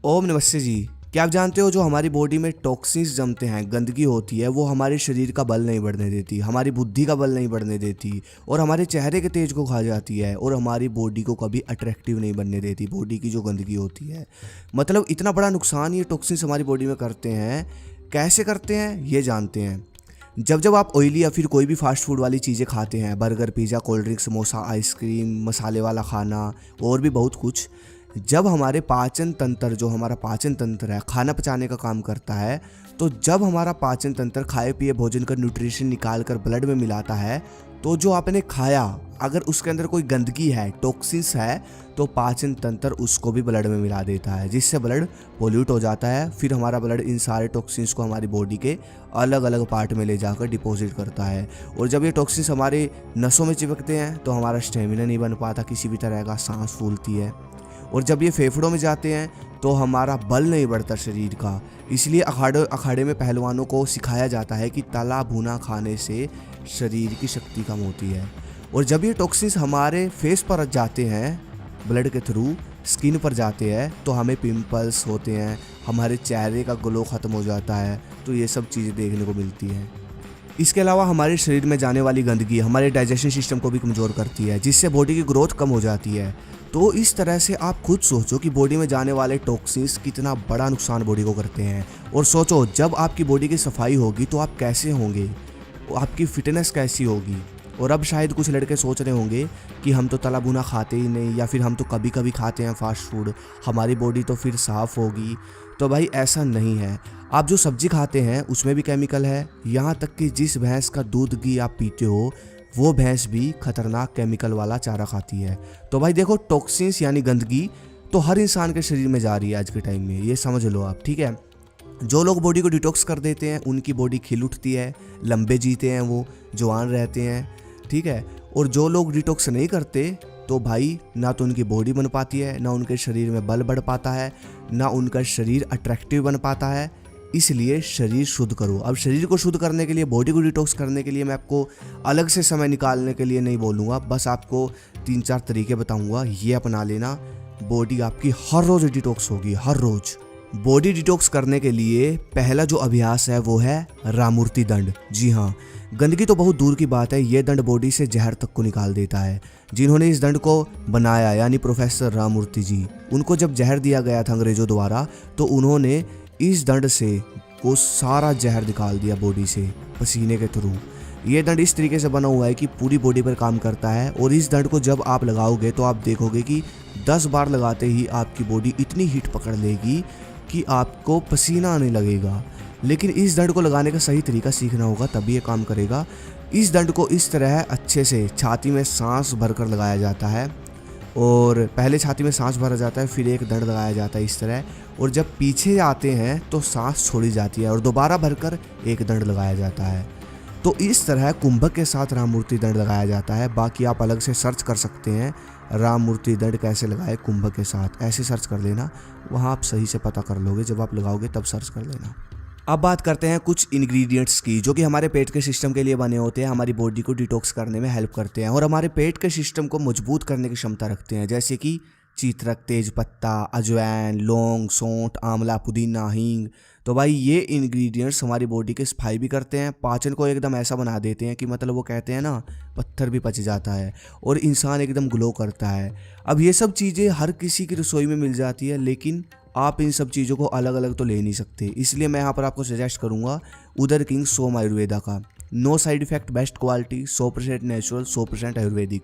ओम नमस्ते जी। क्या आप जानते हो जो हमारी बॉडी में टॉक्सिन्स जमते हैं, गंदगी होती है, वो हमारे शरीर का बल नहीं बढ़ने देती, हमारी बुद्धि का बल नहीं बढ़ने देती और हमारे चेहरे के तेज को खा जाती है और हमारी बॉडी को कभी अट्रैक्टिव नहीं बनने देती। बॉडी की जो गंदगी होती है, मतलब इतना बड़ा नुकसान ये टॉक्सिन्स हमारी बॉडी में करते हैं। कैसे करते हैं ये जानते हैं। जब जब आप ऑयली या फिर कोई भी फास्ट फूड वाली चीज़ें खाते हैं, burger, pizza, cold drink, samosa, ice cream, मसाले वाला खाना और भी बहुत कुछ, जब हमारे पाचन तंत्र, जो हमारा पाचन तंत्र है, खाना पचाने का काम करता है, तो जब हमारा पाचन तंत्र खाए पिए भोजन का न्यूट्रिशन निकाल कर ब्लड में मिलाता है, तो जो आपने खाया अगर उसके अंदर कोई गंदगी है, टॉक्सिन्स है, तो पाचन तंत्र उसको भी ब्लड में मिला देता है, जिससे ब्लड पोल्यूट हो जाता है। फिर हमारा ब्लड इन सारे टॉक्सिन्स को हमारी बॉडी के अलग अलग पार्ट में ले जाकर डिपॉजिट करता है। और जब ये टॉक्सिन्स हमारे नसों में चिपकते हैं तो हमारा स्टेमिना नहीं बन पाता, किसी भी तरह का सांस फूलती है। और जब ये फेफड़ों में जाते हैं तो हमारा बल नहीं बढ़ता शरीर का। इसलिए अखाड़े में पहलवानों को सिखाया जाता है कि तला भुना खाने से शरीर की शक्ति कम होती है। और जब ये टॉक्सिन्स हमारे फेस पर जाते हैं, ब्लड के थ्रू स्किन पर जाते हैं, तो हमें पिंपल्स होते हैं, हमारे चेहरे का ग्लो ख़त्म हो जाता है। तो ये सब चीज़ें देखने को मिलती हैं। इसके अलावा हमारे शरीर में जाने वाली गंदगी हमारे डाइजेशन सिस्टम को भी कमज़ोर करती है, जिससे बॉडी की ग्रोथ कम हो जाती है। तो इस तरह से आप खुद सोचो कि बॉडी में जाने वाले टॉक्सिन्स कितना बड़ा नुकसान बॉडी को करते हैं। और सोचो जब आपकी बॉडी की सफाई होगी तो आप कैसे होंगे, आपकी फिटनेस कैसी होगी। और अब शायद कुछ लड़के सोच रहे होंगे कि हम तो तला भुना खाते ही नहीं, या फिर हम तो कभी कभी खाते हैं फास्ट फूड, हमारी बॉडी तो फिर साफ़ होगी। तो भाई ऐसा नहीं है। आप जो सब्जी खाते हैं उसमें भी केमिकल है, यहाँ तक कि जिस भैंस का दूध घी आप पीते हो वो भैंस भी खतरनाक केमिकल वाला चारा खाती है। तो भाई देखो, टॉक्सिन्स यानी गंदगी तो हर इंसान के शरीर में जा रही है आज के टाइम में, ये समझ लो आप, ठीक है। जो लोग बॉडी को डिटॉक्स कर देते हैं उनकी बॉडी खिल उठती है, लंबे जीते हैं, वो जवान रहते हैं, ठीक है। और जो लोग डिटॉक्स नहीं करते तो भाई ना तो उनकी बॉडी बन पाती है, ना उनके शरीर में बल बढ़ पाता है, ना उनका शरीर अट्रैक्टिव बन पाता है। इसलिए शरीर शुद्ध करो। अब शरीर को शुद्ध करने के लिए, बॉडी को डिटॉक्स करने के लिए मैं आपको अलग से समय निकालने के लिए नहीं बोलूँगा, बस आपको 3-4 तरीके बताऊँगा, ये अपना लेना। बॉडी आपकी हर रोज़ डिटॉक्स होगी, हर रोज़। बॉडी डिटॉक्स करने के लिए पहला जो अभ्यास है वो है रामूर्ति दंड। जी हाँ, गंदगी तो बहुत दूर की बात है, ये दंड बॉडी से जहर तक को निकाल देता है। जिन्होंने इस दंड को बनाया यानी प्रोफेसर रामूर्ति जी, उनको जब जहर दिया गया था अंग्रेज़ों द्वारा, तो उन्होंने इस दंड से वो सारा जहर निकाल दिया बॉडी से पसीने के थ्रू। ये दंड इस तरीके से बना हुआ है कि पूरी बॉडी पर काम करता है। और इस दंड को जब आप लगाओगे तो आप देखोगे कि 10 बार लगाते ही आपकी बॉडी इतनी हीट पकड़ लेगी कि आपको पसीना आने लगेगा। लेकिन इस दंड को लगाने का सही तरीका सीखना होगा, तभी ये काम करेगा। इस दंड को इस तरह अच्छे से छाती में सांस भरकर लगाया जाता है, और पहले छाती में सांस भरा जाता है, फिर एक दंड लगाया जाता है इस तरह, और जब पीछे आते हैं तो सांस छोड़ी जाती है और दोबारा भरकर एक दंड लगाया जाता है। तो इस तरह कुंभक के साथ रामूर्ति दंड लगाया जाता है। बाकी आप अलग से सर्च कर सकते हैं, रामूर्ति दंड कैसे लगाए कुंभक के साथ, ऐसे सर्च कर लेना, वहाँ आप सही से पता कर लोगे। जब आप लगाओगे तब सर्च कर लेना। अब बात करते हैं कुछ इंग्रेडिएंट्स की, जो कि हमारे पेट के सिस्टम के लिए बने होते हैं, हमारी बॉडी को डिटॉक्स करने में हेल्प करते हैं और हमारे पेट के सिस्टम को मजबूत करने की क्षमता रखते हैं। जैसे कि चीत्रक, तेज पत्ता, अजवाइन, लौंग, सौंठ, आंवला, पुदीना, हींग। तो भाई ये इंग्रेडिएंट्स हमारी बॉडी की सफाई भी करते हैं, पाचन को एकदम ऐसा बना देते हैं कि मतलब वो कहते हैं ना, पत्थर भी पच जाता है और इंसान एकदम ग्लो करता है। अब ये सब चीज़ें हर किसी की रसोई में मिल जाती है, लेकिन आप इन सब चीज़ों को अलग अलग तो ले नहीं सकते। इसलिए मैं यहाँ पर आपको सजेस्ट करूँगा उदर किंग सोम आयुर्वेदा का। No side effect, best quality, 100% natural, 100% ayurvedic,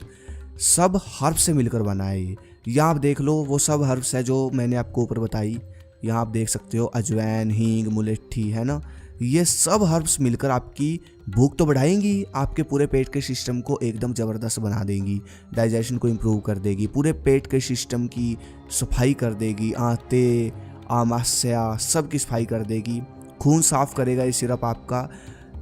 सब हर्ब से मिलकर बना है ये। यहाँ आप देख लो वो सब हर्ब्स है जो मैंने आपको ऊपर बताई। यहाँ आप देख सकते हो अजवाइन, हींग, मुलेठी, है ना। ये सब हर्ब्स मिलकर आपकी भूख तो बढ़ाएंगी, आपके पूरे पेट के सिस्टम को एकदम ज़बरदस्त बना देंगी, डाइजेशन को इम्प्रूव कर देगी, पूरे पेट के सिस्टम की सफाई कर देगी, आंतें, आमाशय सब की सफाई कर देगी, खून साफ करेगा ये सिरप आपका,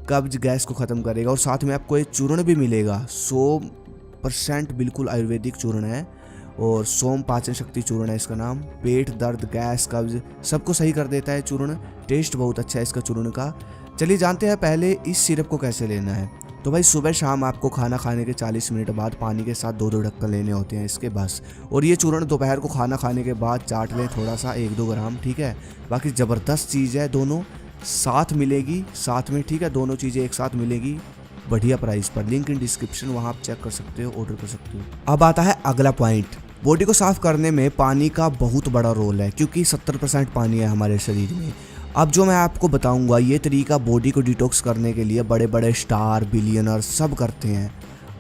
कब्ज गैस को ख़त्म करेगा। और साथ में आपको एक चूर्ण भी मिलेगा, 100% बिल्कुल आयुर्वेदिक चूर्ण है, और सोम पाचन शक्ति चूर्ण है इसका नाम। पेट दर्द, गैस, कब्ज सबको सही कर देता है चूर्ण। टेस्ट बहुत अच्छा है इसका चूर्ण का। चलिए जानते हैं पहले इस सिरप को कैसे लेना है। तो भाई सुबह शाम आपको खाना खाने के 40 मिनट बाद पानी के साथ 2-2 ढक्कन लेने होते हैं इसके बस। और ये चूर्ण दोपहर को खाना खाने के बाद चाट लें थोड़ा सा 1-2 ग्राम, ठीक है। बाकी ज़बरदस्त चीज़ है, दोनों साथ मिलेगी साथ में, ठीक है। दोनों चीज़ें एक साथ मिलेगी बढ़िया प्राइस पर। लिंक इन डिस्क्रिप्शन, वहाँ आप चेक कर सकते हो, ऑर्डर कर सकते हो। अब आता है अगला पॉइंट। बॉडी को साफ़ करने में पानी का बहुत बड़ा रोल है, क्योंकि 70% पानी है हमारे शरीर में। अब जो मैं आपको बताऊंगा ये तरीका बॉडी को डिटॉक्स करने के लिए बड़े बड़े स्टार, बिलियनर सब करते हैं,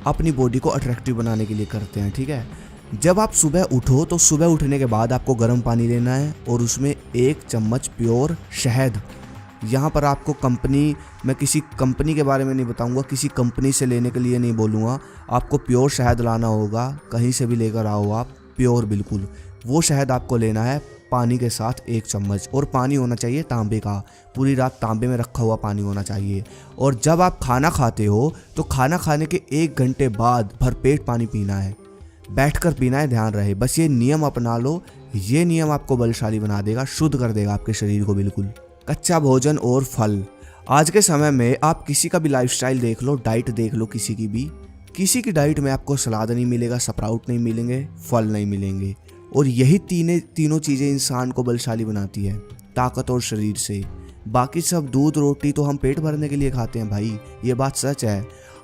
अपनी बॉडी को अट्रैक्टिव बनाने के लिए करते हैं, ठीक है। जब आप सुबह उठो तो सुबह उठने के बाद आपको गर्म पानी लेना है और उसमें 1 चम्मच प्योर शहद। यहाँ पर आपको मैं किसी कंपनी के बारे में नहीं बताऊंगा, किसी कंपनी से लेने के लिए नहीं बोलूँगा, आपको प्योर शहद लाना होगा, कहीं से भी लेकर आओ आप, प्योर बिल्कुल। वो शहद आपको लेना है पानी के साथ 1 चम्मच, और पानी होना चाहिए तांबे का, पूरी रात तांबे में रखा हुआ पानी होना चाहिए। और जब आप खाना खाते हो तो खाना खाने के 1 घंटे बाद भरपेट पानी पीना है, बैठकर पीना है, ध्यान रहे। बस ये नियम अपना लो, ये नियम आपको बलशाली बना देगा, शुद्ध कर देगा आपके शरीर को बिल्कुल। कच्चा भोजन और फल। आज के समय में आप किसी का भी लाइफस्टाइल देख लो, डाइट देख लो, किसी की डाइट में आपको सलाद नहीं मिलेगा, स्प्राउट नहीं मिलेंगे, फल नहीं मिलेंगे। और यही तीनों चीज़ें इंसान को बलशाली बनाती है, ताकत और शरीर से। बाकी सब दूध रोटी तो हम पेट भरने के लिए खाते हैं भाई, ये बात सच है।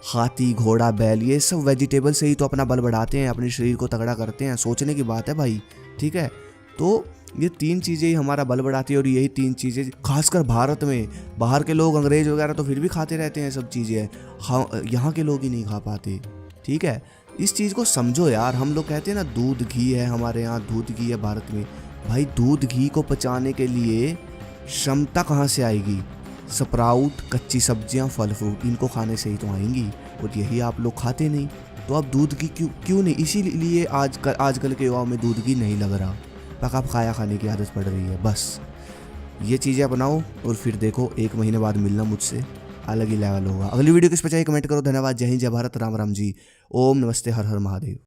हाथी, घोड़ा, बैल, ये सब वेजिटेबल से ही तो अपना बल बढ़ाते हैं, अपने शरीर को तगड़ा करते हैं। सोचने की बात है भाई, ठीक है। तो ये 3 चीज़ें ही हमारा बल बढ़ाती है, और यही 3 चीज़ें खासकर भारत में, बाहर के लोग अंग्रेज वगैरह तो फिर भी खाते रहते हैं सब चीज़ें, हाँ यहाँ के लोग ही नहीं खा पाते, ठीक है। इस चीज़ को समझो यार। हम लोग कहते हैं ना दूध घी है हमारे यहाँ, दूध घी है भारत में, भाई दूध घी को पचाने के लिए क्षमता कहाँ से आएगी? स्प्राउट, कच्ची सब्जियाँ, फल फ्रूट, इनको खाने से ही तो आएंगी, और यही आप लोग खाते नहीं। तो अब दूध घी क्यों नहीं? इसीलिए आजकल के युवाओं में दूध घी नहीं लग रहा, पका खाया खाने की आदत पड़ रही है। बस ये चीज़ें अपनाओ और फिर देखो 1 महीने बाद मिलना मुझसे, अलग ही लेवल होगा। अगली वीडियो किस पे चाहिए कमेंट करो। धन्यवाद। जय हिंद, जय भारत, राम राम जी, ओम नमस्ते, हर हर महादेव।